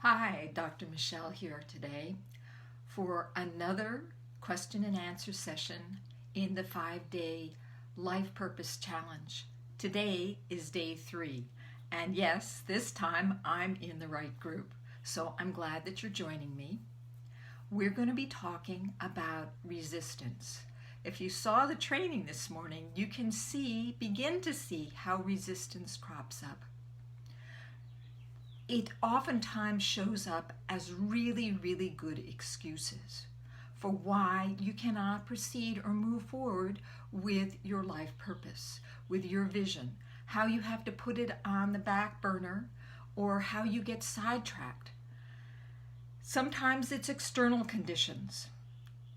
Hi, Dr. Michelle here today for another question and answer session in the 5-day Life Purpose Challenge. Today is day 3, and yes, this time I'm in the right group, so I'm glad that you're joining me. We're going to be talking about resistance. If you saw the training this morning, you can begin to see how resistance crops up. It oftentimes shows up as really, really good excuses for why you cannot proceed or move forward with your life purpose, with your vision, how you have to put it on the back burner, or how you get sidetracked. Sometimes it's external conditions.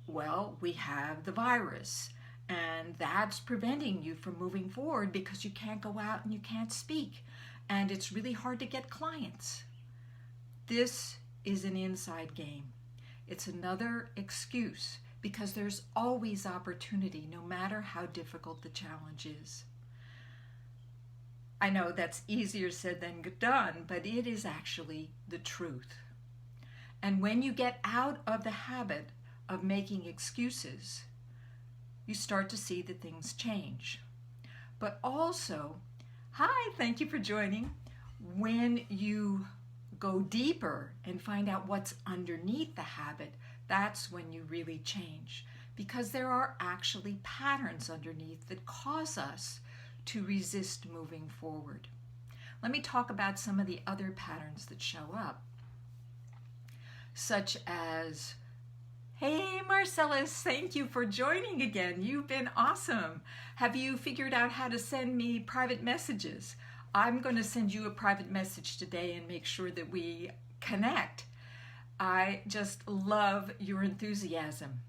Well, we have the virus, and that's preventing you from moving forward because you can't go out and you can't speak. And it's really hard to get clients. This is an inside game. It's another excuse because there's always opportunity no matter how difficult the challenge is. I know that's easier said than done, but it is actually the truth. And when you get out of the habit of making excuses, you start to see that things change. But also, hi, thank you for joining. When you go deeper and find out what's underneath the habit, that's when you really change. Because there are actually patterns underneath that cause us to resist moving forward. Let me talk about some of the other patterns that show up, such as, hey Marcellus, thank you for joining again. You've been awesome. Have you figured out how to send me private messages? I'm going to send you a private message today and make sure that we connect. I just love your enthusiasm.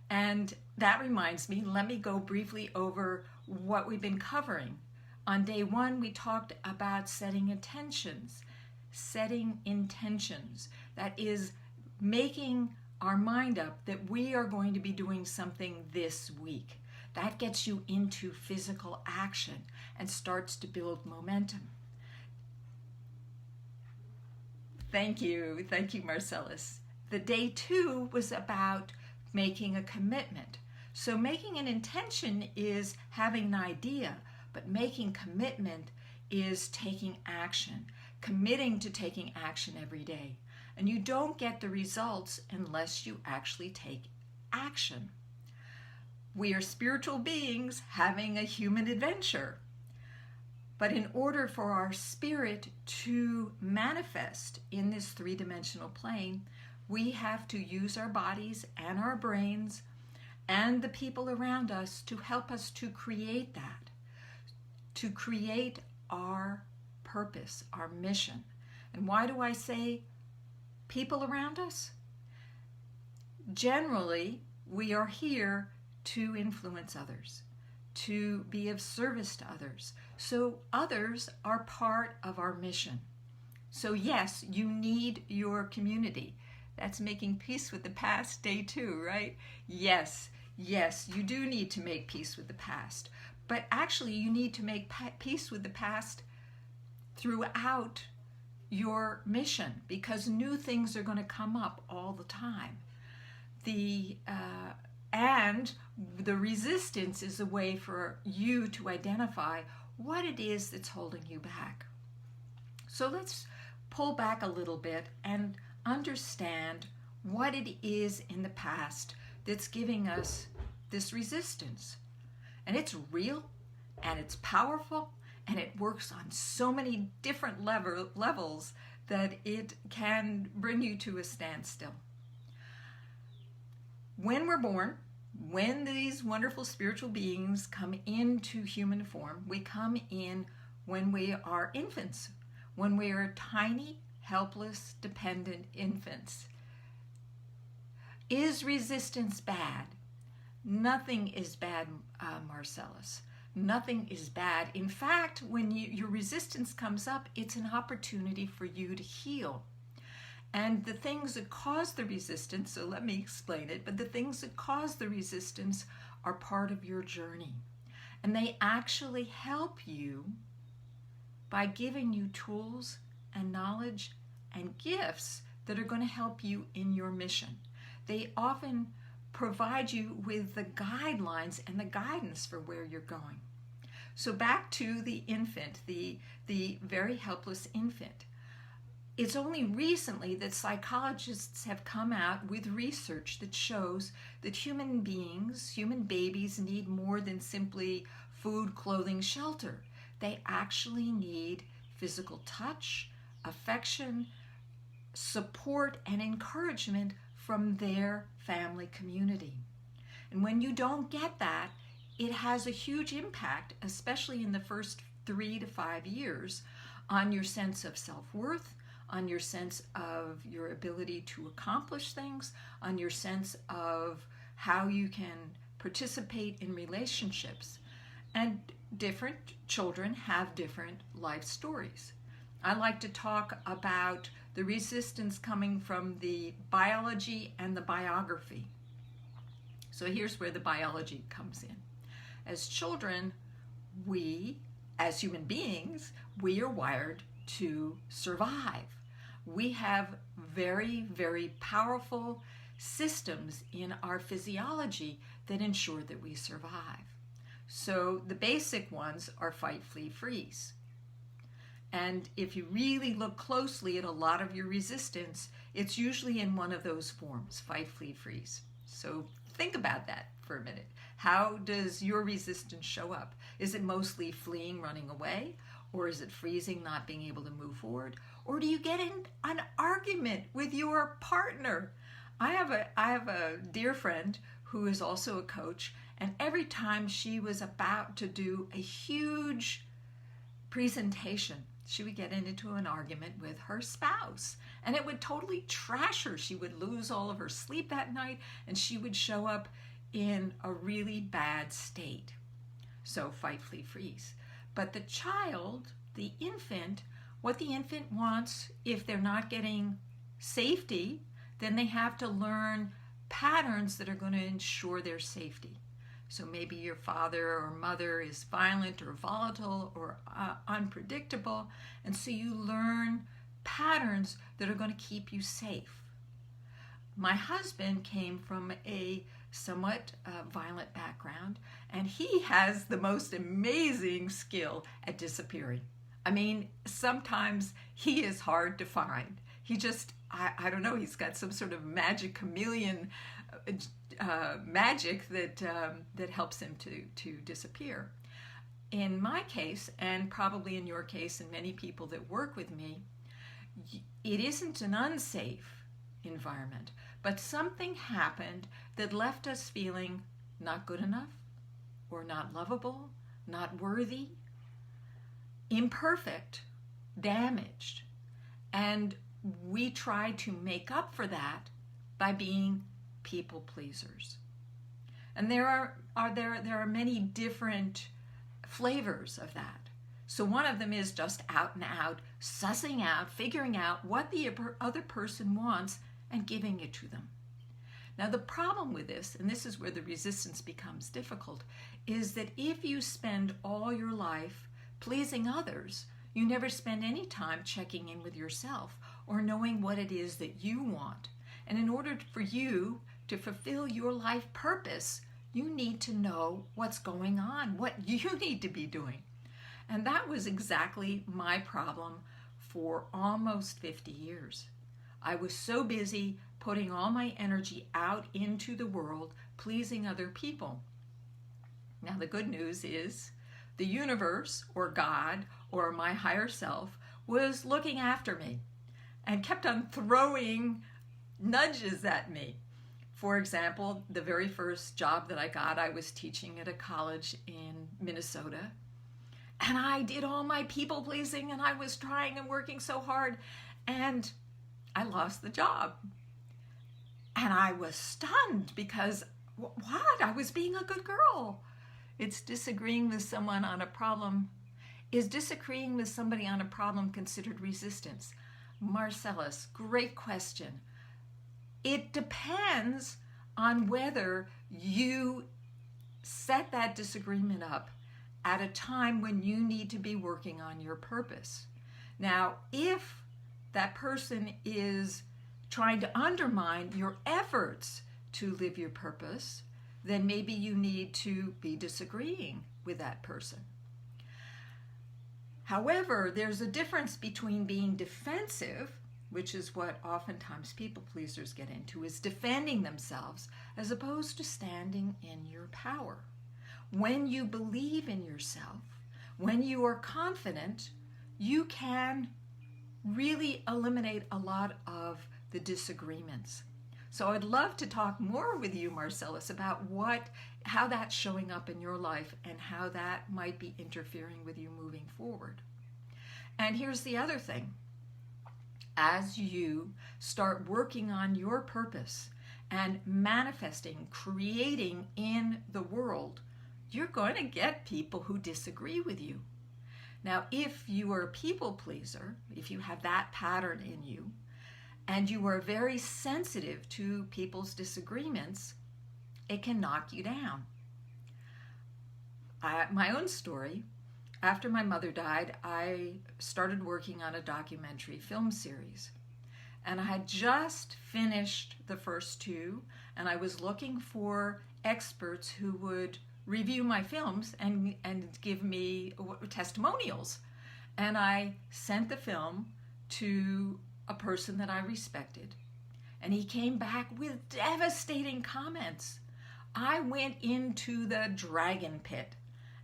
And that reminds me, let me go briefly over what we've been covering. On day 1, we talked about setting intentions. Setting intentions. That is making our mind up that we are going to be doing something this week. That gets you into physical action and starts to build momentum. Thank you, Marcellus. The day 2 was about making a commitment. So making an intention is having an idea, but making commitment is taking action, committing to taking action every day. And you don't get the results unless you actually take action. We are spiritual beings having a human adventure. But in order for our spirit to manifest in this 3-dimensional plane, we have to use our bodies and our brains and the people around us to help us to create that, to create our purpose, our mission. And why do I say people around us? Generally, we are here to influence others, to be of service to others. So others are part of our mission. So yes, you need your community. That's making peace with the past, day 2, right? Yes, you do need to make peace with the past. But actually, you need to make peace with the past throughout your mission, because new things are going to come up all the time. And the resistance is a way for you to identify what it is that's holding you back. So let's pull back a little bit and understand what it is in the past that's giving us this resistance. And it's real, and it's powerful, and it works on so many different levels that it can bring you to a standstill. When we're born, when these wonderful spiritual beings come into human form, we come in when we are infants, when we are tiny, helpless, dependent infants. Is resistance bad? Nothing is bad, Marcellus. Nothing is bad. In fact, when your resistance comes up, it's an opportunity for you to heal. And the things that cause the resistance, so let me explain it, but the things that cause the resistance are part of your journey. And they actually help you by giving you tools and knowledge and gifts that are going to help you in your mission. They often provide you with the guidelines and the guidance for where you're going. So back to the infant, the very helpless infant. It's only recently that psychologists have come out with research that shows that human beings, human babies, need more than simply food, clothing, shelter. They actually need physical touch, affection, support, and encouragement from their family community. And when you don't get that, it has a huge impact, especially in the first 3 to 5 years, on your sense of self-worth, on your sense of your ability to accomplish things, on your sense of how you can participate in relationships. And different children have different life stories. I like to talk about the resistance coming from the biology and the biography. So here's where the biology comes in. As children, we, as human beings, we are wired to survive. We have very, very powerful systems in our physiology that ensure that we survive. So the basic ones are fight, flee, freeze. And if you really look closely at a lot of your resistance, it's usually in one of those forms, fight, flee, freeze. So think about that for a minute. How does your resistance show up? Is it mostly fleeing, running away? Or is it freezing, not being able to move forward? Or do you get in an argument with your partner? I have a dear friend who is also a coach, and every time she was about to do a huge presentation, she would get into an argument with her spouse, and it would totally trash her. She would lose all of her sleep that night, and she would show up in a really bad state. So fight, flee, freeze. But the child, the infant, what the infant wants, if they're not getting safety, then they have to learn patterns that are going to ensure their safety. So maybe your father or mother is violent or volatile or unpredictable, and so you learn patterns that are going to keep you safe. My husband came from a somewhat violent background, and he has the most amazing skill at disappearing. I mean, sometimes he is hard to find. He just, I don't know, he's got some sort of magic chameleon magic that helps him to disappear. In my case, and probably in your case and many people that work with me, it isn't an unsafe environment, but something happened that left us feeling not good enough, or not lovable, not worthy, imperfect, damaged. And we try to make up for that by being people pleasers. And there are many different flavors of that. So one of them is just out and out, sussing out, figuring out what the other person wants and giving it to them. Now the problem with this, and this is where the resistance becomes difficult, is that if you spend all your life pleasing others, you never spend any time checking in with yourself or knowing what it is that you want. And in order for you to fulfill your life purpose, you need to know what's going on, what you need to be doing. And that was exactly my problem for almost 50 years. I was so busy putting all my energy out into the world, pleasing other people. Now the good news is the universe or God or my higher self was looking after me and kept on throwing nudges at me. For example, the very first job that I got, I was teaching at a college in Minnesota, and I did all my people pleasing, and I was trying and working so hard, and I lost the job. And I was stunned because, what? I was being a good girl. It's disagreeing with someone on a problem. Is disagreeing with somebody on a problem considered resistance? Marcellus, great question. It depends on whether you set that disagreement up at a time when you need to be working on your purpose. Now, if that person is trying to undermine your efforts to live your purpose, then maybe you need to be disagreeing with that person. However, there's a difference between being defensive, which is what oftentimes people pleasers get into, is defending themselves, as opposed to standing in your power. When you believe in yourself, when you are confident, you can really eliminate a lot of the disagreements. So I'd love to talk more with you, Marcellus, about how that's showing up in your life and how that might be interfering with you moving forward. And here's the other thing. As you start working on your purpose and manifesting, creating in the world, you're going to get people who disagree with you. Now, if you are a people pleaser, if you have that pattern in you, and you are very sensitive to people's disagreements, it can knock you down. My own story, after my mother died, I started working on a documentary film series. And I had just finished the first two, and I was looking for experts who would review my films and give me testimonials. And I sent the film to a person that I respected, and he came back with devastating comments. I went into the dragon pit,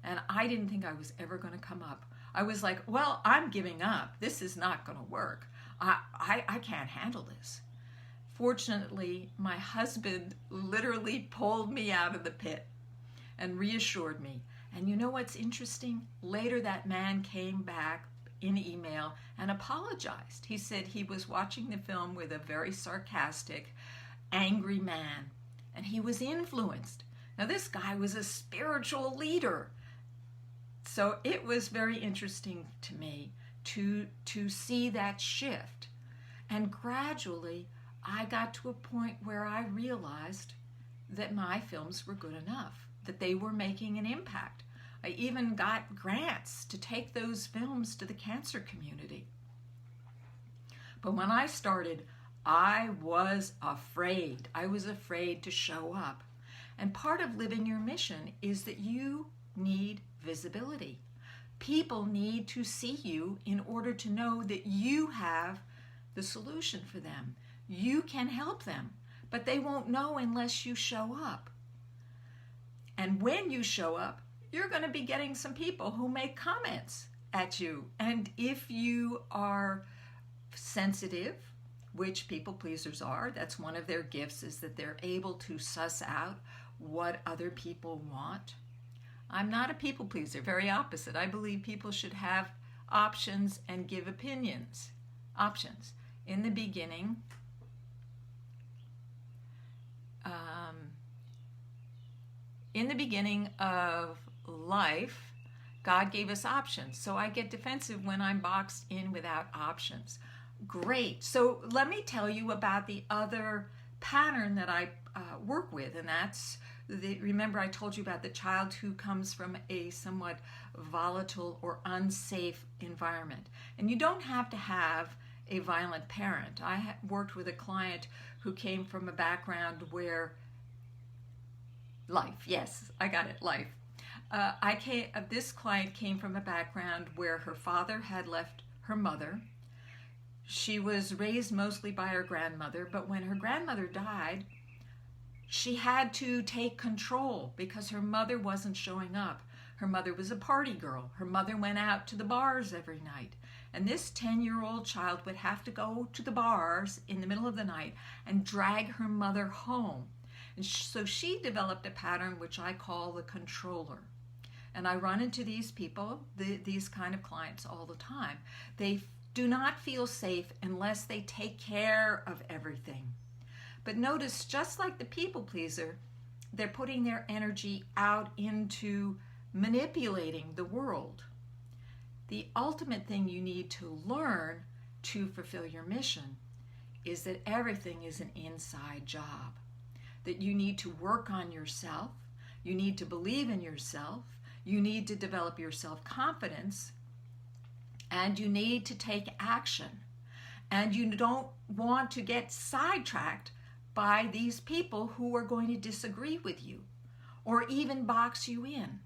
and I didn't think I was ever going to come up. I was like, well, I'm giving up. This is not going to work. I can't handle this. Fortunately, my husband literally pulled me out of the pit and reassured me. And you know what's interesting? Later, that man came back in email and apologized. He said he was watching the film with a very sarcastic, angry man, and he was influenced. Now, this guy was a spiritual leader. So it was very interesting to me to see that shift. And gradually, I got to a point where I realized that my films were good enough, that they were making an impact. I even got grants to take those films to the cancer community. But when I started, I was afraid. I was afraid to show up. And part of living your mission is that you need visibility. People need to see you in order to know that you have the solution for them. You can help them, but they won't know unless you show up. And when you show up, you're going to be getting some people who make comments at you. And if you are sensitive, which people pleasers are, that's one of their gifts, is that they're able to suss out what other people want. I'm not a people pleaser, very opposite. I believe people should have options and give opinions. Options. In the beginning, of life, God gave us options. So I get defensive when I'm boxed in without options. Great. So let me tell you about the other pattern that I work with, and that's remember I told you about the child who comes from a somewhat volatile or unsafe environment. And you don't have to have a violent parent. I worked with a client who came from a background where life, yes, I got it, life. This client came from a background where her father had left her mother. She was raised mostly by her grandmother, but when her grandmother died, she had to take control because her mother wasn't showing up. Her mother was a party girl. Her mother went out to the bars every night. And this 10-year-old child would have to go to the bars in the middle of the night and drag her mother home. And so she developed a pattern which I call the controller. And I run into these people, these kind of clients all the time. They do not feel safe unless they take care of everything. But notice, just like the people pleaser, they're putting their energy out into manipulating the world. The ultimate thing you need to learn to fulfill your mission is that everything is an inside job. That you need to work on yourself, you need to believe in yourself, you need to develop your self-confidence, and you need to take action. And you don't want to get sidetracked by these people who are going to disagree with you or even box you in.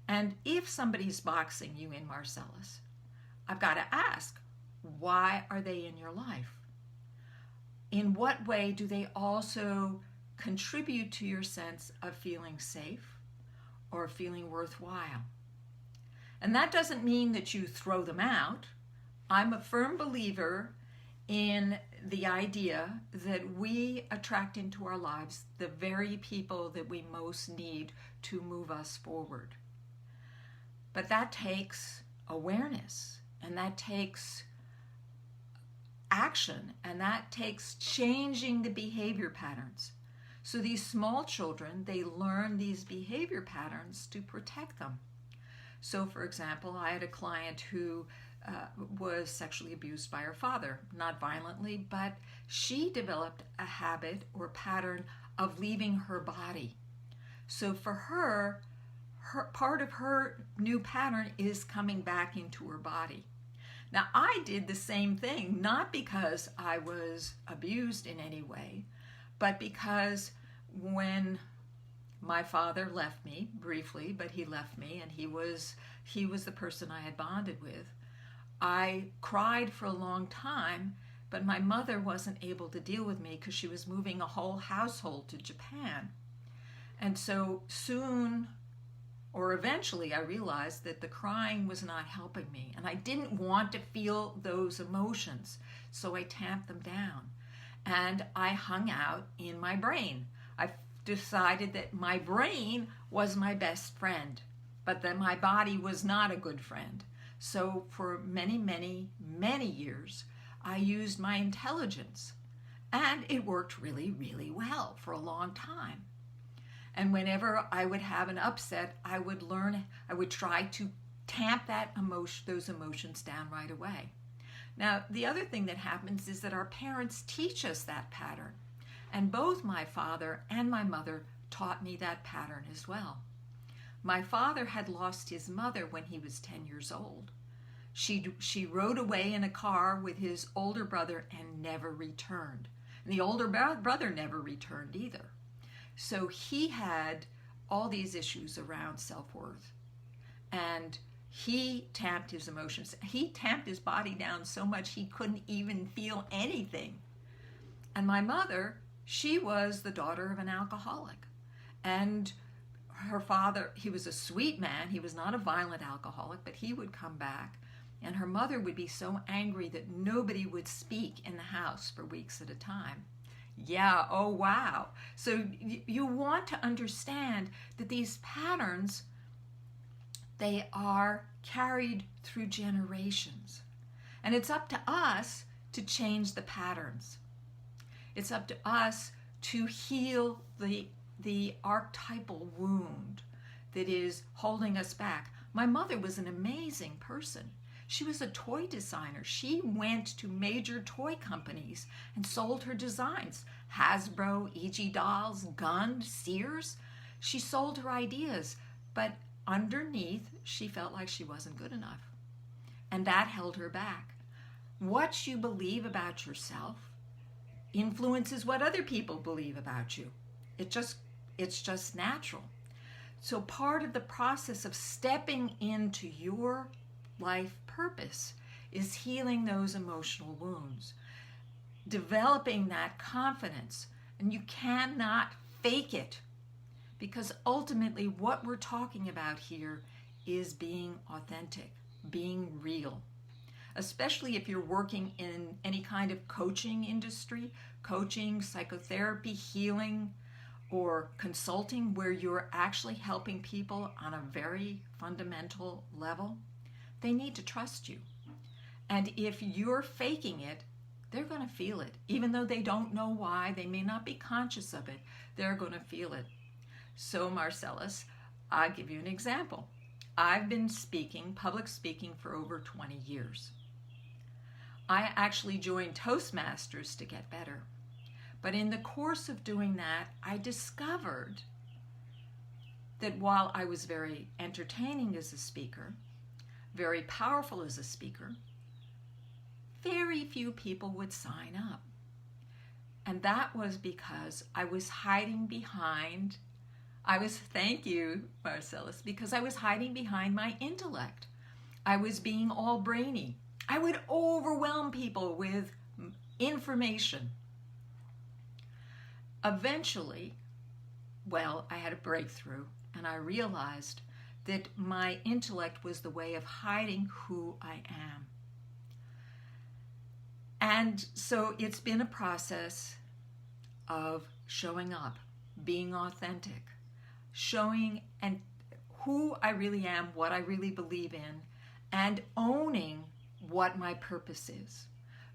And if somebody's boxing you in, Marcellus, I've got to ask, why are they in your life? In what way do they also contribute to your sense of feeling safe or feeling worthwhile? And that doesn't mean that you throw them out. I'm a firm believer in the idea that we attract into our lives the very people that we most need to move us forward. But that takes awareness, and that takes action, and that takes changing the behavior patterns. So these small children, they learn these behavior patterns to protect them. So for example, I had a client who was sexually abused by her father, not violently, but she developed a habit or pattern of leaving her body. So for her part of her new pattern is coming back into her body. Now, I did the same thing, not because I was abused in any way, but because when my father left me briefly, but he left me, and he was the person I had bonded with, I cried for a long time, but my mother wasn't able to deal with me because she was moving a whole household to Japan. And so soon, or eventually, I realized that the crying was not helping me, and I didn't want to feel those emotions, so I tamped them down. And I hung out in my brain. I decided that my brain was my best friend, but that my body was not a good friend. So for many, many, many years, I used my intelligence, and it worked really, really well for a long time. And whenever I would have an upset, I would try to tamp those emotions down right away. Now, the other thing that happens is that our parents teach us that pattern. And both my father and my mother taught me that pattern as well. My father had lost his mother when he was 10 years old. She rode away in a car with his older brother and never returned. And the older brother never returned either. So he had all these issues around self-worth. And he tamped his emotions. He tamped his body down so much he couldn't even feel anything. And my mother, she was the daughter of an alcoholic. And her father, he was a sweet man. He was not a violent alcoholic, but he would come back. And her mother would be so angry that nobody would speak in the house for weeks at a time. Yeah, oh wow. So you want to understand that these patterns, they are carried through generations. And it's up to us to change the patterns. It's up to us to heal the archetypal wound that is holding us back. My mother was an amazing person. She was a toy designer. She went to major toy companies and sold her designs. Hasbro, E.G. Dolls, Gun, Sears. She sold her ideas, but underneath, she felt like she wasn't good enough. And that held her back. What you believe about yourself influences what other people believe about you. It's just natural. So part of the process of stepping into your life purpose is healing those emotional wounds, developing that confidence. And you cannot fake it, because ultimately what we're talking about here is being authentic, being real. Especially if you're working in any kind of coaching industry, coaching, psychotherapy, healing, or consulting, where you're actually helping people on a very fundamental level. They need to trust you. And if you're faking it, they're going to feel it. Even though they don't know why, they may not be conscious of it, they're going to feel it. So Marcellus, I'll give you an example. I've been public speaking for over 20 years. I actually joined Toastmasters to get better. But in the course of doing that, I discovered that while I was very entertaining as a speaker, very powerful as a speaker, very few people would sign up. And that was because I was hiding behind, thank you, Marcellus, because I was hiding behind my intellect. I was being all brainy. I would overwhelm people with information. Eventually, I had a breakthrough, and I realized that my intellect was the way of hiding who I am. And so it's been a process of showing up, being authentic, showing and who I really am, what I really believe in, and owning what my purpose is.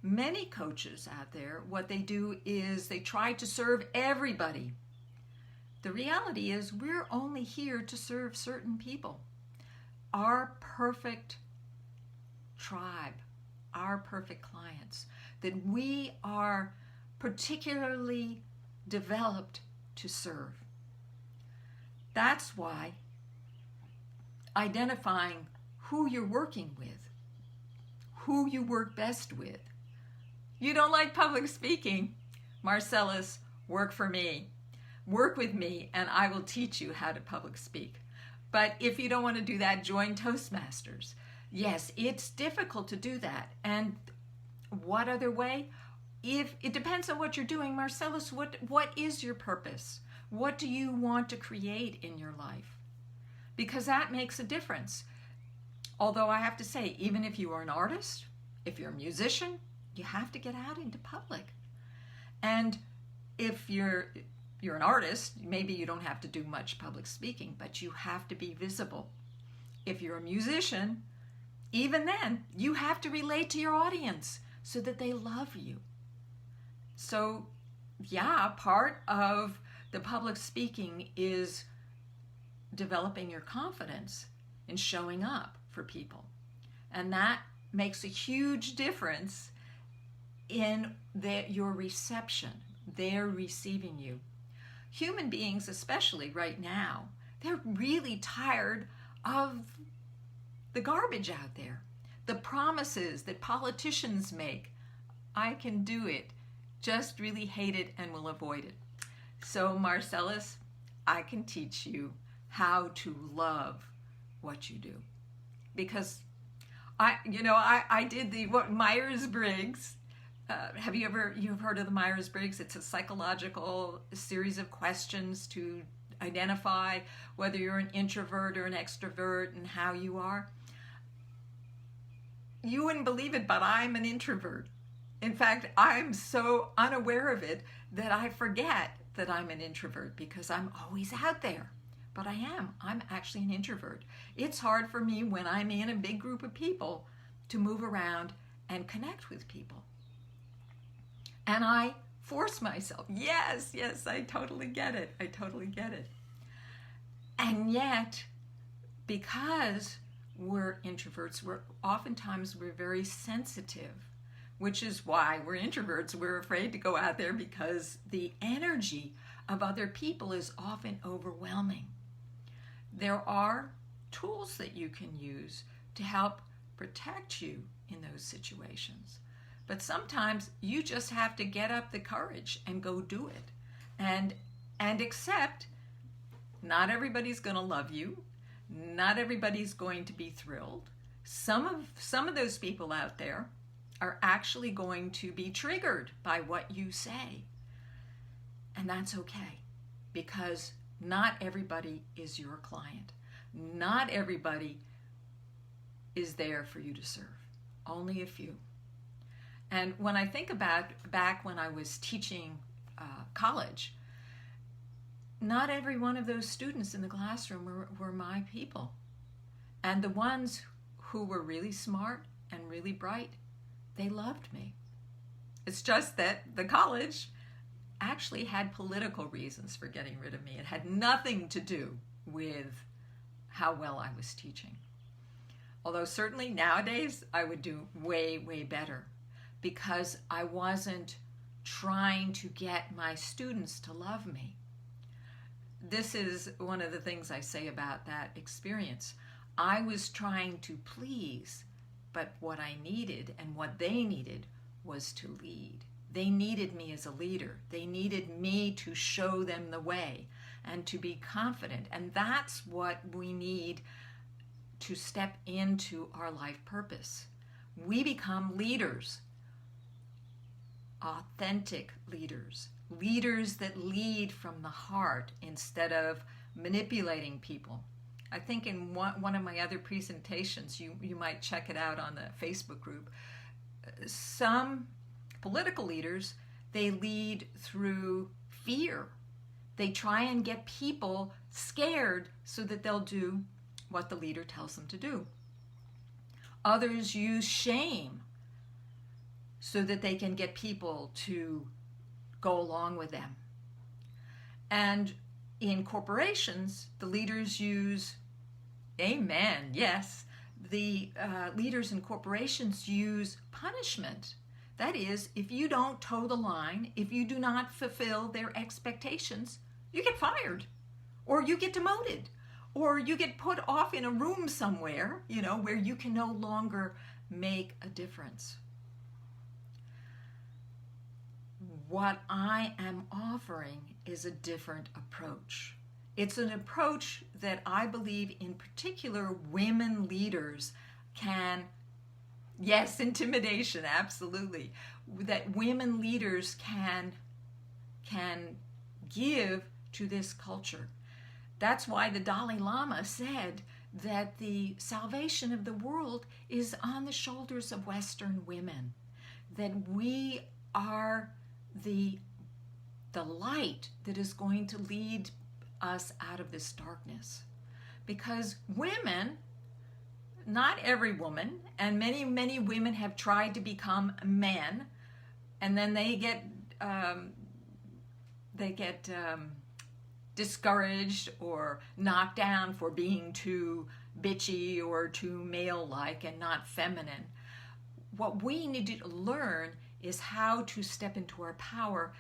Many coaches out there, what they do is they try to serve everybody. The reality is we're only here to serve certain people. Our perfect tribe, our perfect clients, that we are particularly developed to serve. That's why identifying who you're working with, who you work best with. You don't like public speaking? Marcellus, work for me. Work with me and I will teach you how to public speak. But if you don't want to do that, join Toastmasters. Yes, it's difficult to do that. And what other way? If it depends on what you're doing, Marcellus, what is your purpose? What do you want to create in your life? Because that makes a difference. Although I have to say, even if you are an artist, if you're a musician, you have to get out into public. And if you're an artist, maybe you don't have to do much public speaking, but you have to be visible. If you're a musician, even then, you have to relate to your audience so that they love you. So, yeah, part of the public speaking is developing your confidence in showing up for people. And that makes a huge difference in your reception. They're receiving you. Human beings, especially right now, they're really tired of the garbage out there. The promises that politicians make. I can do it. Just really hate it and will avoid it. So Marcellus, I can teach you how to love what you do. Because I did the Myers-Briggs. You've heard of the Myers-Briggs? It's a psychological series of questions to identify whether you're an introvert or an extrovert and how you are. You wouldn't believe it, but I'm an introvert. In fact, I'm so unaware of it that I forget that I'm an introvert because I'm always out there. But I am. I'm actually an introvert. It's hard for me when I'm in a big group of people to move around and connect with people. And I force myself. Yes, I totally get it. And yet, because we're introverts, oftentimes we're very sensitive, which is why we're introverts. We're afraid to go out there because the energy of other people is often overwhelming. There are tools that you can use to help protect you in those situations. But sometimes you just have to get up the courage and go do it. And accept not everybody's going to love you. Not everybody's going to be thrilled. Some of those people out there are actually going to be triggered by what you say. And that's okay, because not everybody is your client. Not everybody is there for you to serve. Only a few. And when I think about back when I was teaching college, not every one of those students in the classroom were my people. And the ones who were really smart and really bright, they loved me. It's just that the college actually had political reasons for getting rid of me. It had nothing to do with how well I was teaching. Although certainly nowadays I would do way, way better, because I wasn't trying to get my students to love me. This is one of the things I say about that experience. I was trying to please But what I needed and what they needed was to lead. They needed me as a leader. They needed me to show them the way and to be confident. And that's what we need to step into our life purpose. We become leaders, authentic leaders, leaders that lead from the heart instead of manipulating people. I think in one of my other presentations, you might check it out on the Facebook group, some political leaders, they lead through fear. They try and get people scared so that they'll do what the leader tells them to do. Others use shame so that they can get people to go along with them. And in corporations, the leaders use, amen, yes, the leaders in corporations use punishment. That is, if you don't toe the line, if you do not fulfill their expectations, you get fired, or you get demoted, or you get put off in a room somewhere, where you can no longer make a difference. What I am offering is a different approach. It's an approach that I believe in particular women leaders can, yes, intimidation, absolutely, that women leaders can give to this culture. That's why the Dalai Lama said that the salvation of the world is on the shoulders of Western women, that we are the light that is going to lead us out of this darkness. Because women, not every woman, and many women have tried to become men, and then they get discouraged or knocked down for being too bitchy or too male-like and not feminine. What we need to learn is how to step into our power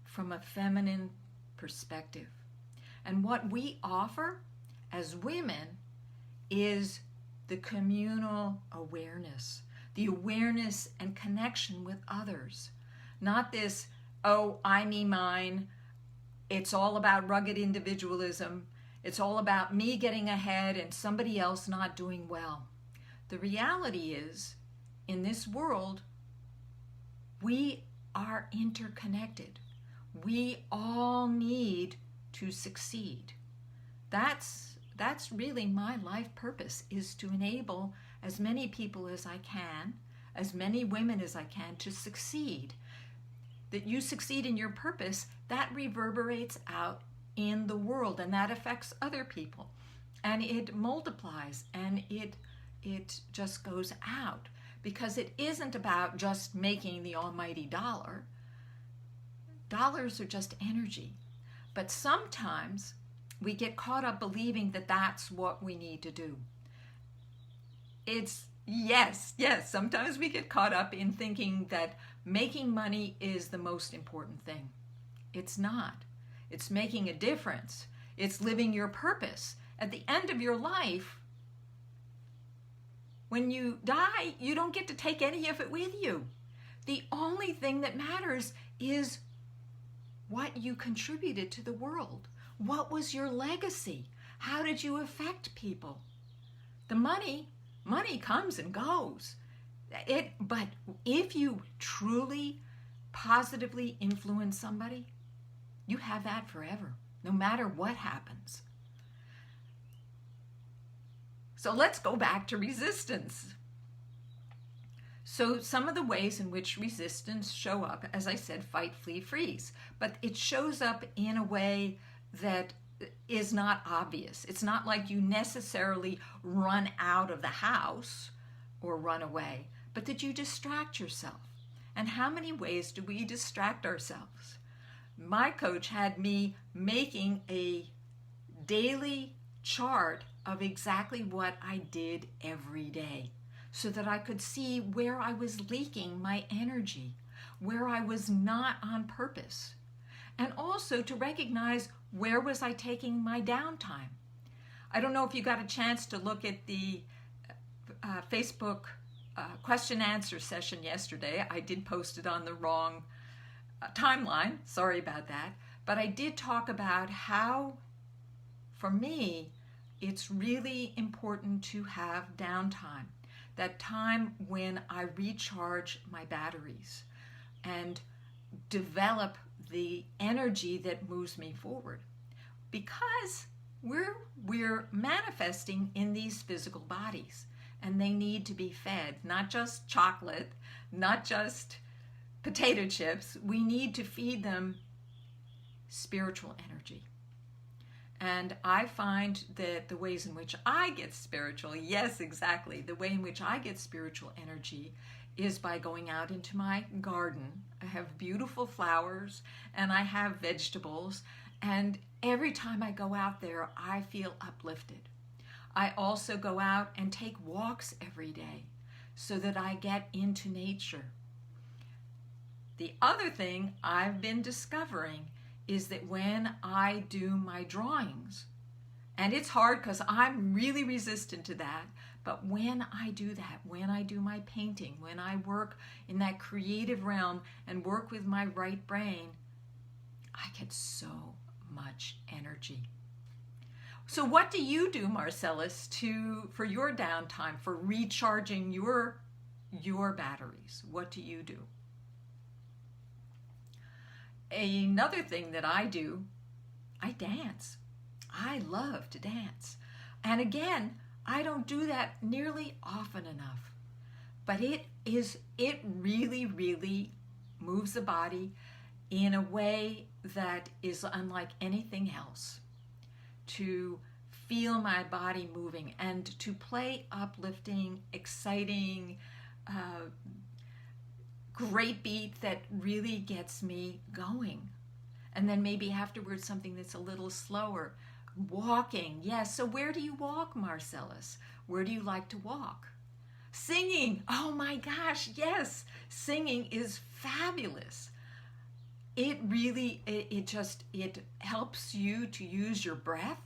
from a feminine perspective. And what we offer as women is the communal awareness, the awareness and connection with others. Not this, oh, I, me, mine. It's all about rugged individualism. It's all about me getting ahead and somebody else not doing well. The reality is, in this world, we are interconnected. We all need to succeed. That's really my life purpose, is to enable as many people as I can, as many women as I can, to succeed. That you succeed in your purpose, that reverberates out in the world, and that affects other people. And it multiplies, and it just goes out. Because it isn't about just making the almighty dollar. Dollars are just energy. But sometimes we get caught up believing that that's what we need to do. It's, yes, sometimes we get caught up in thinking that making money is the most important thing. It's not. It's making a difference. It's living your purpose. At the end of your life, when you die, you don't get to take any of it with you. The only thing that matters is what you contributed to the world. What was your legacy? How did you affect people? The money comes and goes. But if you truly, positively influence somebody, you have that forever, no matter what happens. So let's go back to resistance. So some of the ways in which resistance show up, as I said, fight, flee, freeze. But it shows up in a way that is not obvious. It's not like you necessarily run out of the house or run away, but that you distract yourself. And how many ways do we distract ourselves? My coach had me making a daily chart of exactly what I did every day, so that I could see where I was leaking my energy, where I was not on purpose, and also to recognize where was I taking my downtime. I don't know if you got a chance to look at the Facebook question answer session yesterday. I did post it on the wrong timeline. Sorry about that. But I did talk about how, for me, it's really important to have downtime. That time when I recharge my batteries and develop the energy that moves me forward. Because we're manifesting in these physical bodies, and they need to be fed, not just chocolate, not just potato chips. We need to feed them spiritual energy. And I find that the ways in which I get spiritual, yes, exactly, the way in which I get spiritual energy is by going out into my garden. I have beautiful flowers and I have vegetables, and every time I go out there, I feel uplifted. I also go out and take walks every day so that I get into nature. The other thing I've been discovering is that when I do my drawings, and it's hard because I'm really resistant to that, but when I do that, when I do my painting, when I work in that creative realm and work with my right brain, I get so much energy. So what do you do, Marcellus, for your downtime, for recharging your batteries? What do you do? Another thing that I do, I dance. I love to dance. And again, I don't do that nearly often enough. But it really, really moves the body in a way that is unlike anything else. To feel my body moving and to play uplifting, exciting, great beat that really gets me going. And then maybe afterwards something that's a little slower. Walking, yes. So where do you walk, Marcellus? Where do you like to walk? Singing, oh my gosh, yes. Singing is fabulous. It really, it helps you to use your breath,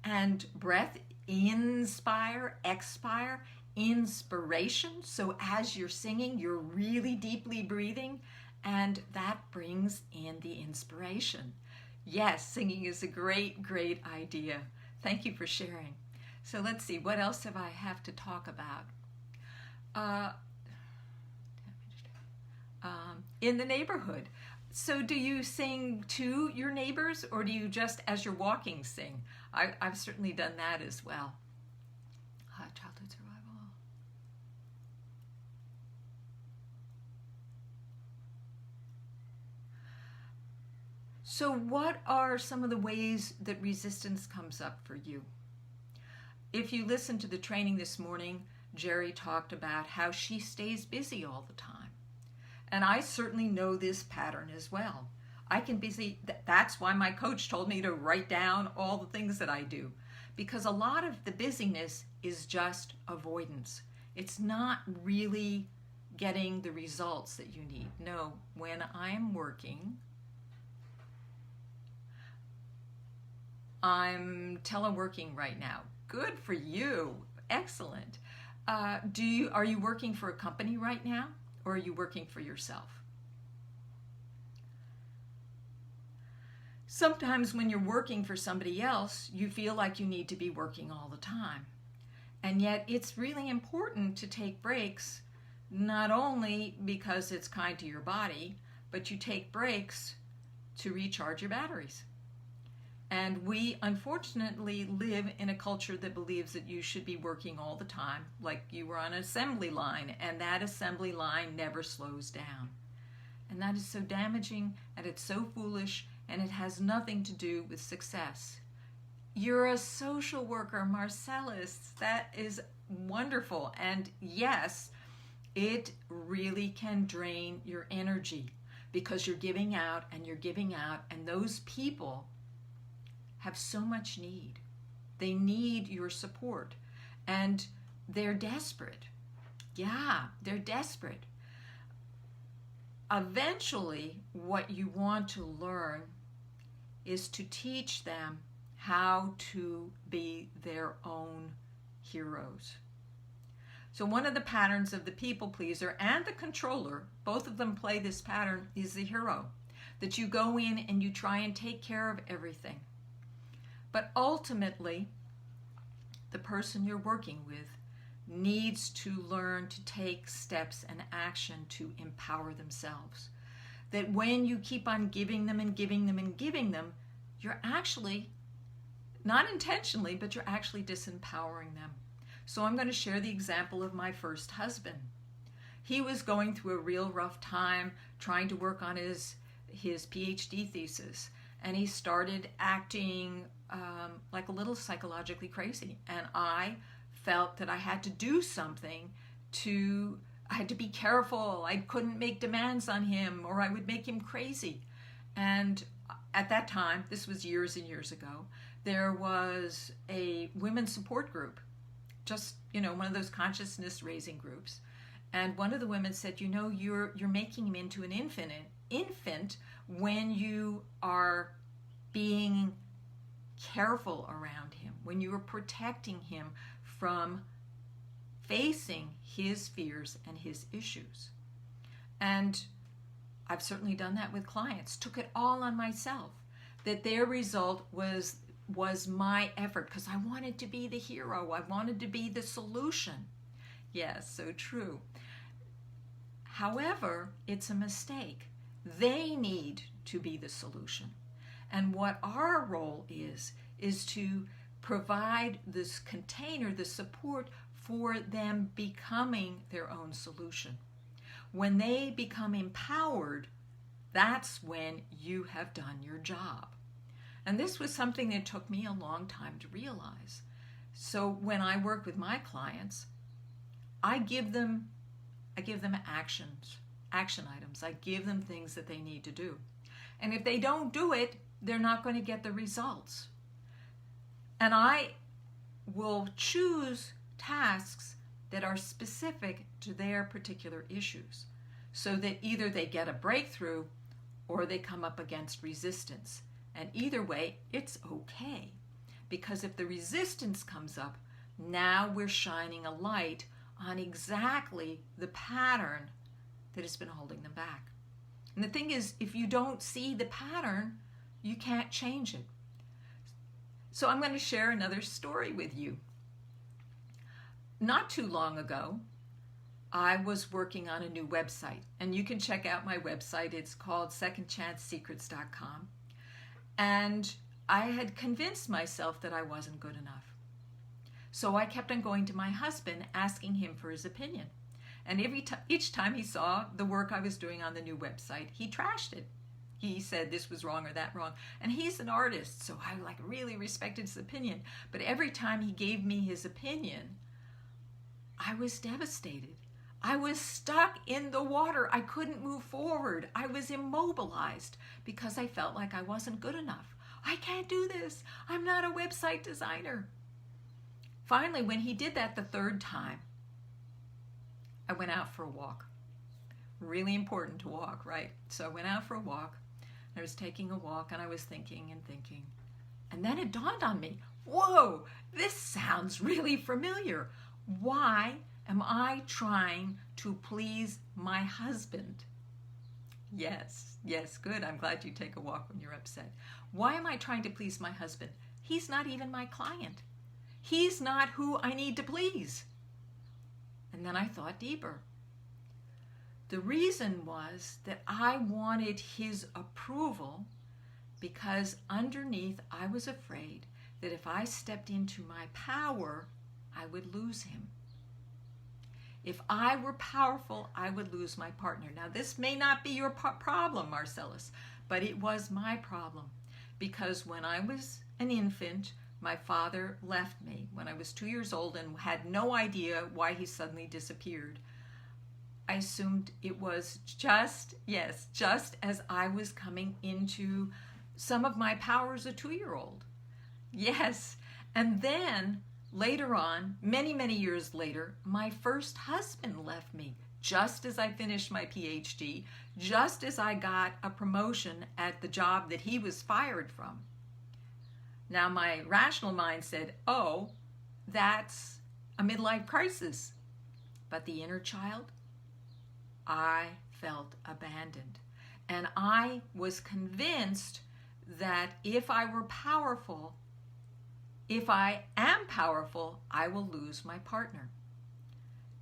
and breath, inspire, expire, inspiration. So as you're singing, you're really deeply breathing, and that brings in the inspiration. Yes, singing is a great, great idea. Thank you for sharing. So let's see, what else have to talk about? In the neighborhood. So do you sing to your neighbors, or do you just, as you're walking, sing? I've certainly done that as well. Childhood survival. So what are some of the ways that resistance comes up for you? If you listened to the training this morning, Jerry talked about how she stays busy all the time. And I certainly know this pattern as well. I can busy, that's why my coach told me to write down all the things that I do. Because a lot of the busyness is just avoidance. It's not really getting the results that you need. No, when I'm working, I'm teleworking right now. Good for you. Excellent. Are you working for a company right now, or are you working for yourself? Sometimes when you're working for somebody else, you feel like you need to be working all the time. And yet it's really important to take breaks, not only because it's kind to your body, but you take breaks to recharge your batteries. And we unfortunately live in a culture that believes that you should be working all the time, like you were on an assembly line, and that assembly line never slows down. And that is so damaging, and it's so foolish, and it has nothing to do with success. You're a social worker, Marcellus. That is wonderful. And yes, it really can drain your energy because you're giving out and you're giving out, and those people have so much need. They need your support, and they're desperate. Yeah, they're desperate. Eventually, what you want to learn is to teach them how to be their own heroes. So one of the patterns of the people pleaser and the controller, both of them play this pattern, is the hero. That you go in and you try and take care of everything. But ultimately, the person you're working with needs to learn to take steps and action to empower themselves. That when you keep on giving them and giving them and giving them, you're actually, not intentionally, but you're actually disempowering them. So I'm going to share the example of my first husband. He was going through a real rough time trying to work on his PhD thesis, and he started acting like a little psychologically crazy. And I felt that I had to do something I had to be careful. I couldn't make demands on him or I would make him crazy. And at that time, this was years and years ago, there was a women's support group, just, one of those consciousness raising groups. And one of the women said, you're making him into an infant when you are being careful around him, when you are protecting him from facing his fears and his issues. And I've certainly done that with clients, took it all on myself, that their result was my effort because I wanted to be the hero. I wanted to be the solution. Yes, so true. However, it's a mistake. They need to be the solution. And what our role is to provide this container, the support for them becoming their own solution. When they become empowered, that's when you have done your job. And this was something that took me a long time to realize. So when I work with my clients, I give them action items. I give them things that they need to do. And if they don't do it, they're not going to get the results. And I will choose tasks that are specific to their particular issues so that either they get a breakthrough or they come up against resistance. And either way, it's okay. Because if the resistance comes up, now we're shining a light on exactly the pattern that has been holding them back. And the thing is, if you don't see the pattern, you can't change it. So I'm going to share another story with you. Not too long ago, I was working on a new website. And you can check out my website. It's called secondchancesecrets.com. And I had convinced myself that I wasn't good enough. So I kept on going to my husband, asking him for his opinion. And each time he saw the work I was doing on the new website, he trashed it. He said this was wrong or that wrong. And he's an artist, so I really respected his opinion. But every time he gave me his opinion, I was devastated. I was stuck in the water. I couldn't move forward. I was immobilized because I felt like I wasn't good enough. I can't do this. I'm not a website designer. Finally, when he did that the third time, I went out for a walk. Really important to walk, right? So I went out for a walk. I was taking a walk and I was thinking and thinking. And then it dawned on me, whoa, this sounds really familiar. Why am I trying to please my husband? Yes, good. I'm glad you take a walk when you're upset. Why am I trying to please my husband? He's not even my client. He's not who I need to please. And then I thought deeper. The reason was that I wanted his approval because underneath I was afraid that if I stepped into my power, I would lose him. If I were powerful, I would lose my partner. Now, this may not be your problem, Marcellus, but it was my problem because when I was an infant, my father left me when I was 2 years old and had no idea why he suddenly disappeared. I assumed it was just as I was coming into some of my power as a 2-year-old. Yes, and then later on, many years later, my first husband left me just as I finished my PhD, just as I got a promotion at the job that he was fired from. Now, my rational mind said, oh, that's a midlife crisis. But the inner child, I felt abandoned. And I was convinced that if I were powerful, if I am powerful, I will lose my partner.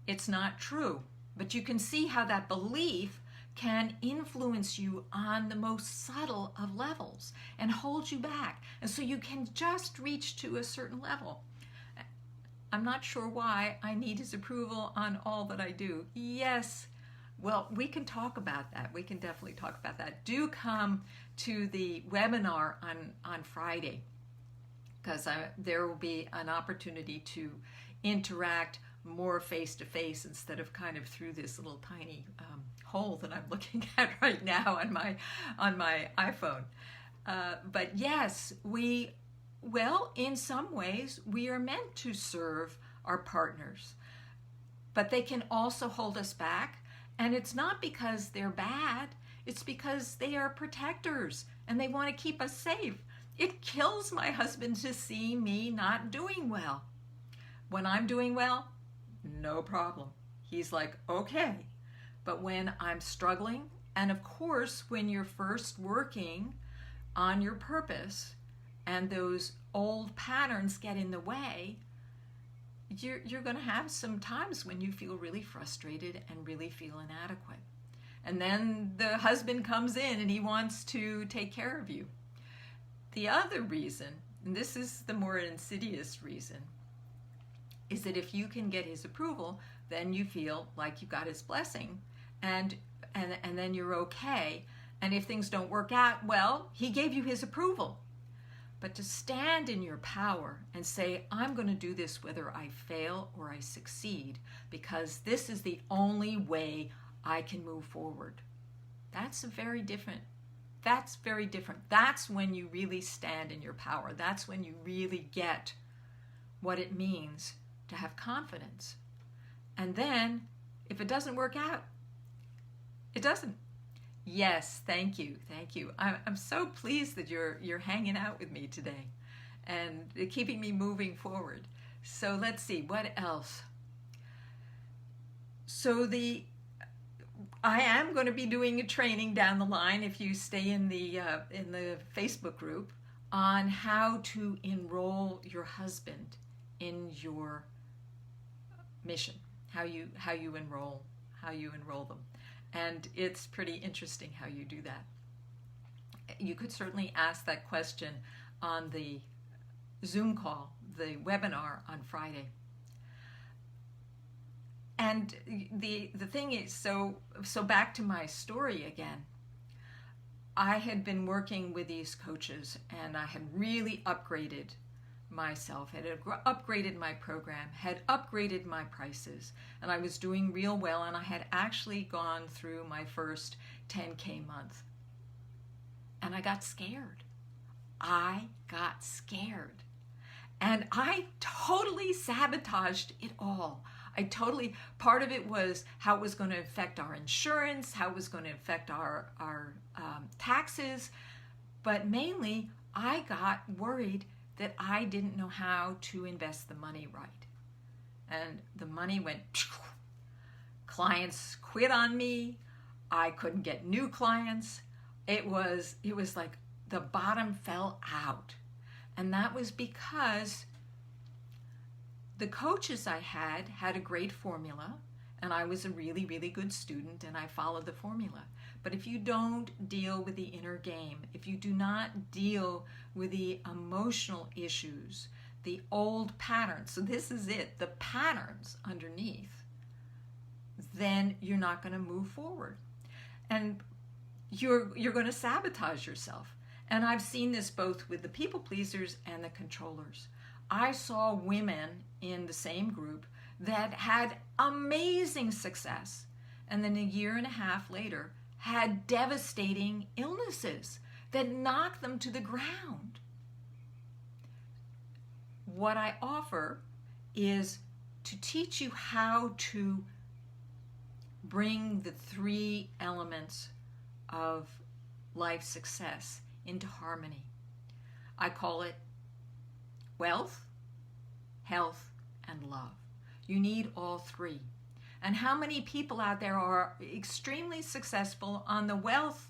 It's not true, but you can see how that belief can influence you on the most subtle of levels and hold you back. And so you can just reach to a certain level. I'm not sure why I need his approval on all that I do. Yes, well, we can talk about that. We can definitely talk about that. Do come to the webinar on Friday, because there will be an opportunity to interact more face-to-face instead of kind of through this little tiny hole that I'm looking at right now on my iPhone. But yes, in some ways, we are meant to serve our partners, but they can also hold us back. And it's not because they're bad, it's because they are protectors and they want to keep us safe. It kills my husband to see me not doing well. When I'm doing well, no problem. He's like, okay. But when I'm struggling, and of course, when you're first working on your purpose and those old patterns get in the way, you're going to have some times when you feel really frustrated and really feel inadequate. And then the husband comes in and he wants to take care of you. The other reason, and this is the more insidious reason, is that if you can get his approval, then you feel like you got his blessing, and then you're okay. And if things don't work out, well, he gave you his approval. But to stand in your power and say, I'm going to do this whether I fail or I succeed, because this is the only way I can move forward. That's very different. That's when you really stand in your power. That's when you really get what it means to have confidence. And then, if it doesn't work out, it doesn't. Yes, thank you. I'm so pleased that you're hanging out with me today and keeping me moving forward. So let's see, what else? So I am going to be doing a training down the line, if you stay in the Facebook group, on how to enroll your husband in your mission, how you enroll them. And it's pretty interesting how you do that. You could certainly ask that question on the Zoom call, the webinar on Friday. And the thing is, so back to my story again. I had been working with these coaches, and I had really upgraded myself, had upgraded my program, had upgraded my prices, and I was doing real well, and I had actually gone through my first 10K month. And I got scared. And I totally sabotaged it all. Part of it was how it was going to affect our insurance, how it was going to affect our taxes, but mainly I got worried that I didn't know how to invest the money right. And the money went, clients quit on me, I couldn't get new clients. It was like the bottom fell out. And that was because the coaches I had a great formula, and I was a really, really good student, and I followed the formula. But if you don't deal with the inner game, if you do not deal with the emotional issues, the old patterns, so this is it, the patterns underneath, then you're not going to move forward. And you're going to sabotage yourself. And I've seen this both with the people pleasers and the controllers. I saw women in the same group that had amazing success, and then a year and a half later had devastating illnesses that knocked them to the ground. What I offer is to teach you how to bring the three elements of life success into harmony. I call it wealth, health, and love. You need all three. And how many people out there are extremely successful on the wealth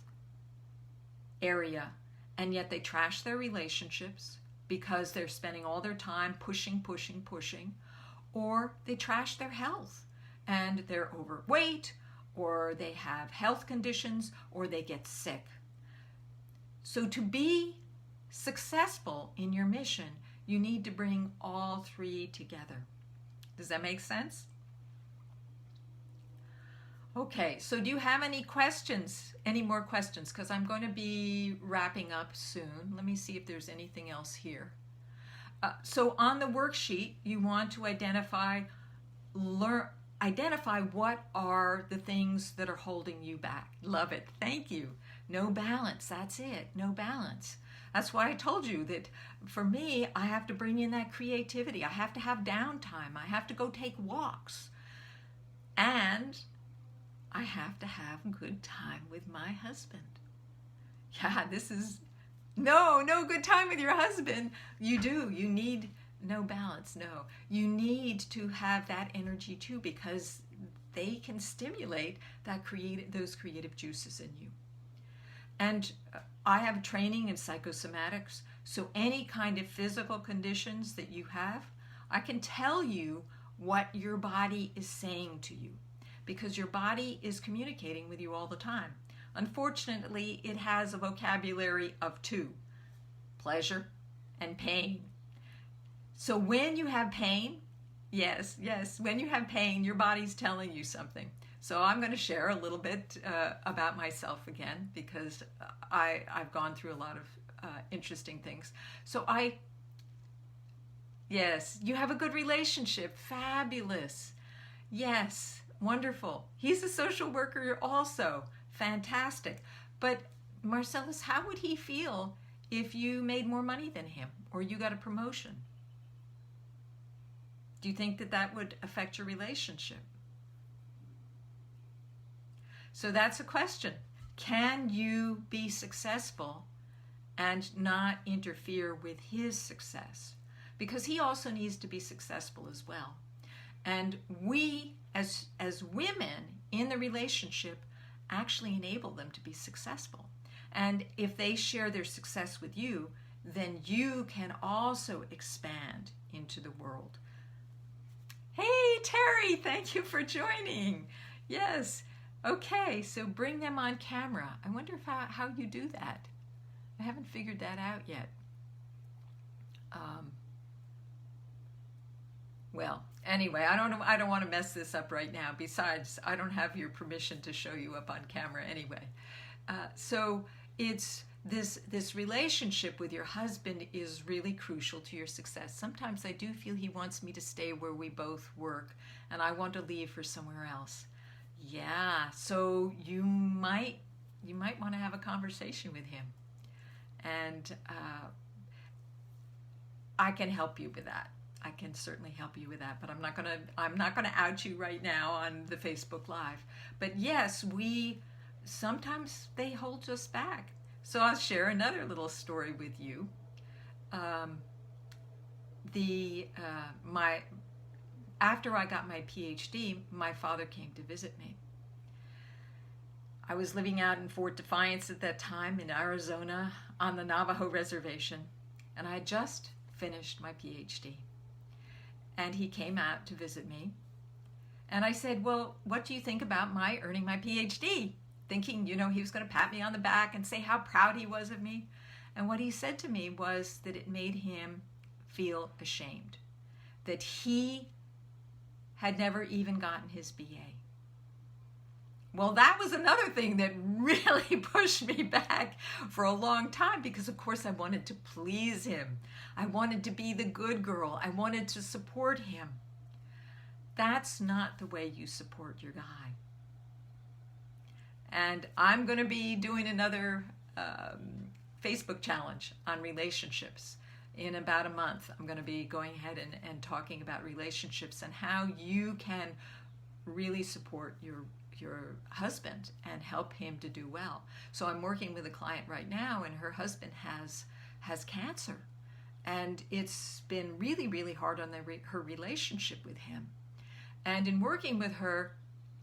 area, and yet they trash their relationships because they're spending all their time pushing, or they trash their health and they're overweight, or they have health conditions, or they get sick. So to be successful in your mission, you need to bring all three together. Does that make sense? Okay, so do you have any questions? Any more questions? Because I'm going to be wrapping up soon. Let me see if there's anything else here. So on the worksheet, you want to identify what are the things that are holding you back. Love it. Thank you. No balance. That's it. No balance. That's why I told you that for me, I have to bring in that creativity. I have to have downtime. I have to go take walks. And I have to have a good time with my husband. Yeah, this is no good time with your husband. You do. You need no balance. No, you need to have that energy too, because they can stimulate those creative juices in you. And I have training in psychosomatics, so any kind of physical conditions that you have, I can tell you what your body is saying to you, because your body is communicating with you all the time. Unfortunately, it has a vocabulary of two: pleasure and pain. So when you have pain, yes, when you have pain, your body's telling you something. So I'm going to share a little bit about myself again, because I've gone through a lot of interesting things. So yes, you have a good relationship. Fabulous. Yes, wonderful. He's a social worker also. Fantastic. But Marcellus, how would he feel if you made more money than him, or you got a promotion? Do you think that would affect your relationship? So that's a question. Can you be successful and not interfere with his success? Because he also needs to be successful as well. And we, as women in the relationship, actually enable them to be successful. And if they share their success with you, then you can also expand into the world. Hey, Terry, thank you for joining. Yes. Okay, so bring them on camera. I wonder how you do that. I haven't figured that out yet. Well, anyway, I don't want to mess this up right now. Besides, I don't have your permission to show you up on camera anyway. So it's this relationship with your husband is really crucial to your success. Sometimes I do feel he wants me to stay where we both work, and I want to leave for somewhere else. Yeah, so you might want to have a conversation with him, and I can help you with that. I can certainly help you with that, but I'm not gonna out you right now on the Facebook Live. But yes, sometimes they hold us back. So I'll share another little story with you. After I got my PhD, my father came to visit me. I was living out in Fort Defiance at that time in Arizona on the Navajo reservation, and I had just finished my PhD. And he came out to visit me. And I said, well, what do you think about my earning my PhD? Thinking, he was going to pat me on the back and say how proud he was of me. And what he said to me was that it made him feel ashamed, that he had never even gotten his BA. Well, that was another thing that really pushed me back for a long time, because of course I wanted to please him. I wanted to be the good girl. I wanted to support him. That's not the way you support your guy. And I'm going to be doing another Facebook challenge on relationships in about a month. I'm going to be going ahead and talking about relationships and how you can really support your husband and help him to do well. So I'm working with a client right now, and her husband has cancer, and it's been really, really hard on her relationship with him. And in working with her,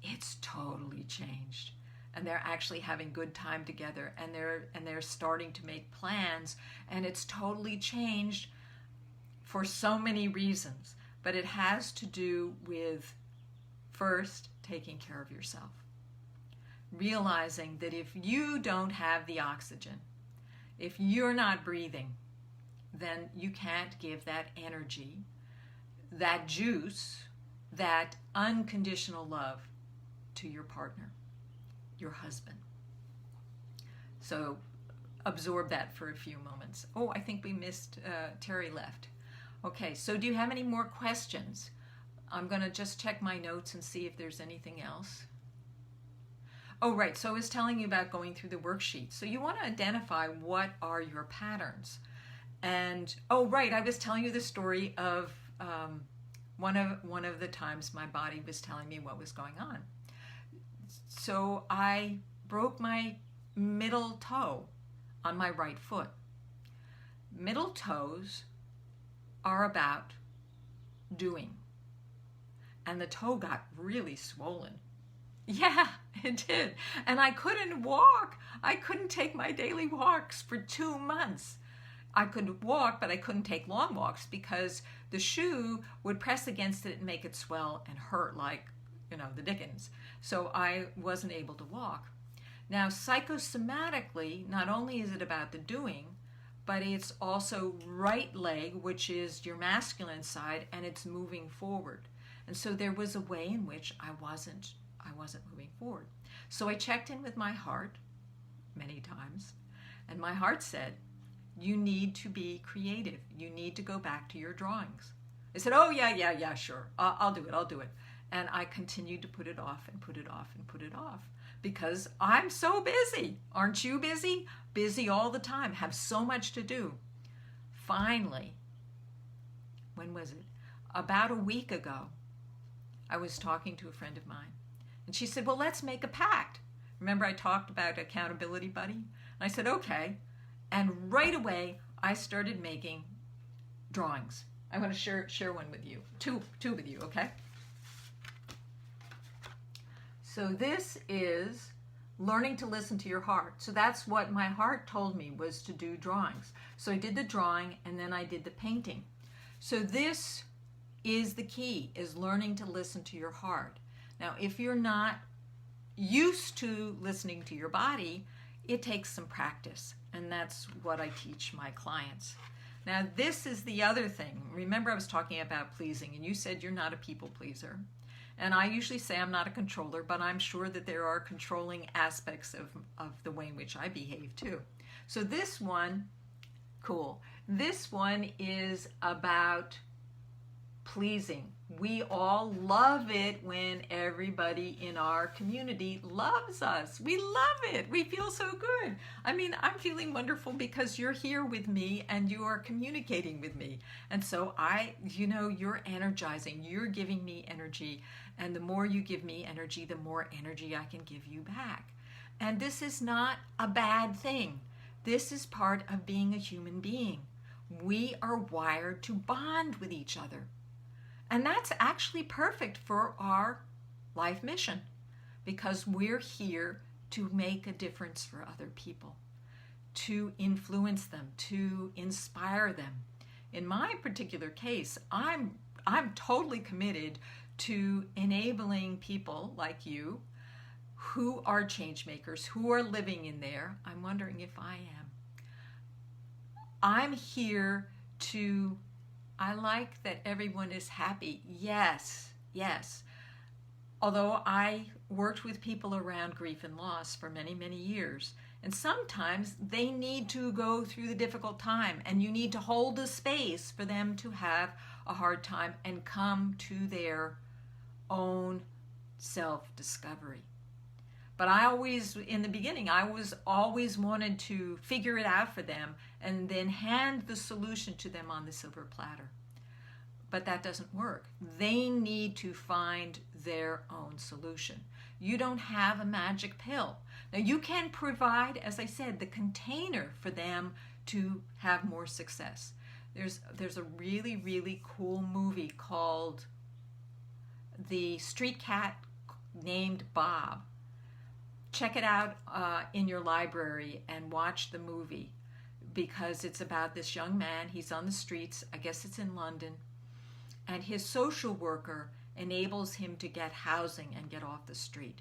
it's totally changed. And they're actually having good time together, and they're starting to make plans, and it's totally changed for so many reasons. But it has to do with, first, taking care of yourself. Realizing that if you don't have the oxygen, if you're not breathing, then you can't give that energy, that juice, that unconditional love to your partner, your husband. So absorb that for a few moments. Oh, I think we missed, Terry left. Okay, so do you have any more questions? I'm going to just check my notes and see if there's anything else. Oh, right, so I was telling you about going through the worksheet. So you want to identify what are your patterns. And, oh, right, I was telling you the story of one of the times my body was telling me what was going on. So I broke my middle toe on my right foot. Middle toes are about doing. And the toe got really swollen. Yeah, it did. And I couldn't walk. I couldn't take my daily walks for 2 months. I could walk, but I couldn't take long walks because the shoe would press against it and make it swell and hurt like, the dickens. So I wasn't able to walk. Now, psychosomatically, not only is it about the doing, but it's also right leg, which is your masculine side, and it's moving forward. And so there was a way in which I wasn't moving forward. So I checked in with my heart many times, and my heart said, you need to be creative. You need to go back to your drawings. I said, oh, yeah, sure. I'll do it. And I continued to put it off and put it off and put it off because I'm so busy. Aren't you busy? Busy all the time. Have so much to do. Finally, when was it? About a week ago, I was talking to a friend of mine. And she said, well, let's make a pact. Remember I talked about accountability buddy? And I said, okay. And right away, I started making drawings. I want to share one with you, two with you, okay? So this is learning to listen to your heart. So that's what my heart told me was to do drawings. So I did the drawing and then I did the painting. So this is the key, is learning to listen to your heart. Now, if you're not used to listening to your body, it takes some practice. And that's what I teach my clients. Now, this is the other thing. Remember I was talking about pleasing, and you said you're not a people pleaser. And I usually say I'm not a controller, but I'm sure that there are controlling aspects of the way in which I behave too. So this one, cool. This one is about pleasing. We all love it when everybody in our community loves us. We love it. We feel so good. I mean, I'm feeling wonderful because you're here with me and you are communicating with me. And so you're energizing. You're giving me energy. And the more you give me energy, the more energy I can give you back. And this is not a bad thing. This is part of being a human being. We are wired to bond with each other. And that's actually perfect for our life mission because we're here to make a difference for other people, to influence them, to inspire them. In my particular case, I'm totally committed to enabling people like you who are change makers, who are living in there. I'm wondering if I am. I'm here to I like that everyone is happy. Yes. Although I worked with people around grief and loss for many, many years, and sometimes they need to go through the difficult time, and you need to hold a space for them to have a hard time and come to their own self-discovery. But in the beginning, I was always wanted to figure it out for them and then hand the solution to them on the silver platter. But that doesn't work. They need to find their own solution. You don't have a magic pill. Now you can provide, as I said, the container for them to have more success. There's a really, really cool movie called The Street Cat named Bob. Check it out in your library and watch the movie, because it's about this young man. He's on the streets, I guess it's in London, and his social worker enables him to get housing and get off the street.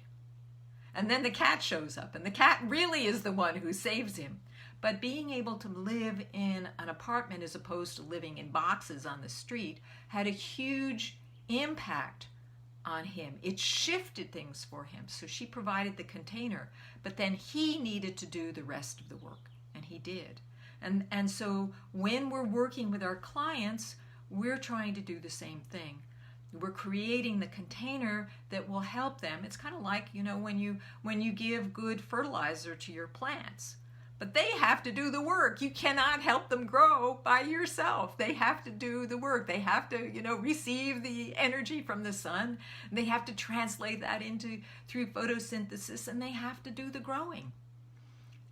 And then the cat shows up, and the cat really is the one who saves him. But being able to live in an apartment as opposed to living in boxes on the street had a huge impact on him. It shifted things for him. So she provided the container, but then he needed to do the rest of the work, and he did. And so when we're working with our clients, we're trying to do the same thing. We're creating the container that will help them. It's kind of like, when you give good fertilizer to your plants. But they have to do the work. You cannot help them grow by yourself. They have to do the work. They have to, receive the energy from the sun. They have to translate that through photosynthesis, and they have to do the growing.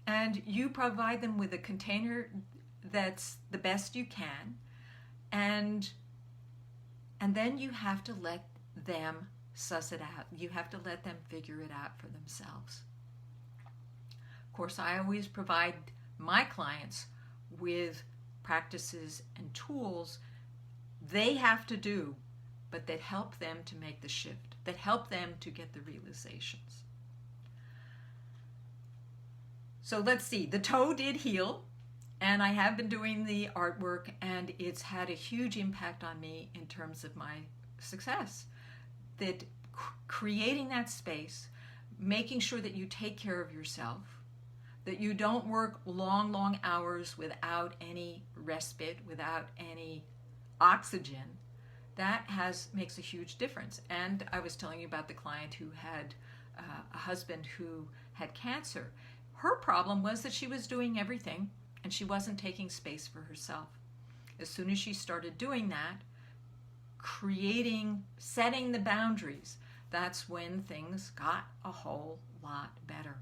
And you provide them with a container that's the best you can, and then you have to let them suss it out. You have to let them figure it out for themselves. Of course, I always provide my clients with practices and tools they have to do, but that help them to make the shift, that help them to get the realizations. So let's see, the toe did heal, and I have been doing the artwork, and it's had a huge impact on me in terms of my success. That creating that space, making sure that you take care of yourself, that you don't work long, long hours without any respite, without any oxygen, that makes a huge difference. And I was telling you about the client who had a husband who had cancer. Her problem was that she was doing everything and she wasn't taking space for herself. As soon as she started doing that, setting the boundaries, that's when things got a whole lot better.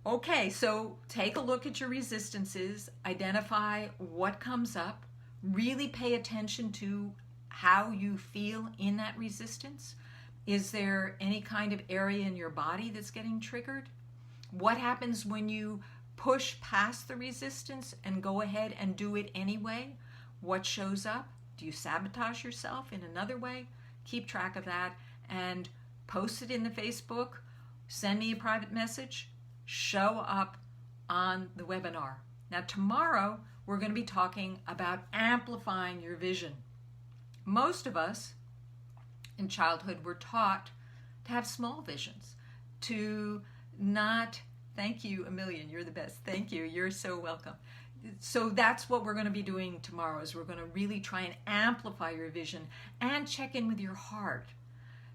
Okay, so take a look at your resistances, identify what comes up, really pay attention to how you feel in that resistance. Is there any kind of area in your body that's getting triggered? What happens when you push past the resistance and go ahead and do it anyway? What shows up? Do you sabotage yourself in another way? Keep track of that and post it in the Facebook. Send me a private message. Show up on the webinar. Now tomorrow we're going to be talking about amplifying your vision. Most of us in childhood were taught to have small visions, to not, thank you a million, you're the best, thank you, you're so welcome. So that's what we're going to be doing tomorrow, is we're going to really try and amplify your vision and check in with your heart.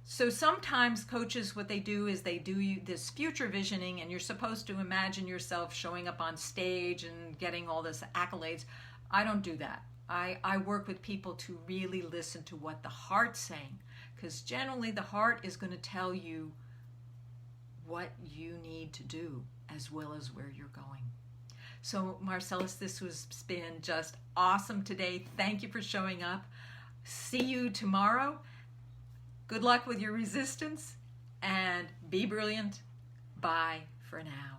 So sometimes coaches, what they do is they do this future visioning, and you're supposed to imagine yourself showing up on stage and getting all this accolades. I don't do that. I work with people to really listen to what the heart's saying, because generally the heart is going to tell you what you need to do as well as where you're going. So Marcellus, this has been just awesome today. Thank you for showing up. See you tomorrow. Good luck with your resistance and be brilliant. Bye for now.